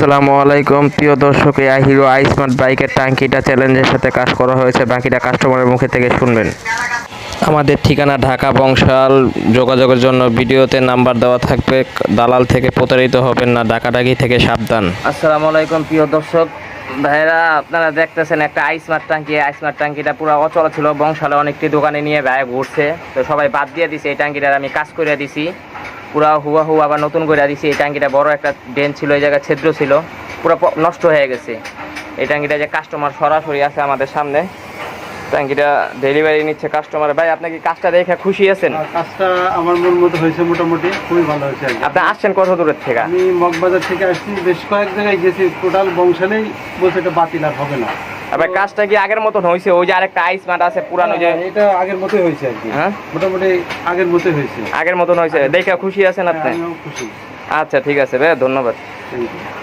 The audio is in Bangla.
আসসালামু আলাইকুম প্রিয় দর্শক, এই হিরো আই স্মার্ট বাইকের টাঙ্কিটা চ্যালেঞ্জের সাথে কাজ করা হয়েছে। বাকিটা কাস্টমারের মুখে থেকে শুনবেন। আমাদের ঠিকানা ঢাকা বংশাল। যোগাযোগের জন্য ভিডিওতে নাম্বার দেওয়া থাকবে। দালাল থেকে প্রতারিত হবেন না, ডাকাডাকি থেকে সাবধান। আসসালামু আলাইকুম প্রিয় দর্শক ভাইরা, আপনারা দেখতেছেন একটা আইসমার্ট টাঙ্কি। আইসমার্ট টাঙ্কিটা পুরো অচল ছিল, বংশালে অনেকটি দোকানে নিয়ে ভাই ঘুরছে, তো সবাই বাদ দিয়ে দিছে। এই টাঙ্কিটার আমি কাজ করে দিছি, পুরা হুয়া আবার নতুন করে দিছি। এই টাঙ্কিটা বড় একটা ড্রেন ছিল, এই জায়গায় ছিদ্র ছিল, পুরো নষ্ট হয়ে গেছে। এই টাঙ্কিটা যে কাস্টমার সরাসরি আছে আমাদের সামনে, টাঙ্কিটা ডেলিভারি নিচ্ছে কাস্টমার। ভাই আপনি কি কাজটা দেখে খুশি আছেন? কাজটা আমার মন মতো হয়েছে, মোটামুটি খুবই ভালো হয়েছে। আপনি আসছেন কত দূরের থেকে? আমি মগবাজার থেকে আসছি, বেশ কয়েক জায়গায় গেছি, টোটাল বংশালেই বলছে এটা বাতিল আর হবে না। আবার কাজটা কি আগের মতন হয়েছে? ওই যে আরেকটা আইস মাঠ আছে পুরানো, যে এটা আগের মতোই হয়েছে আর কি। হ্যাঁ, মোটামুটি আগের মতোই হয়েছে। আগের মতন হয়েছে, দেখে খুশি আছেন আপনি? আমিও খুশি। আচ্ছা ঠিক আছে ভাই, ধন্যবাদ। Thank you.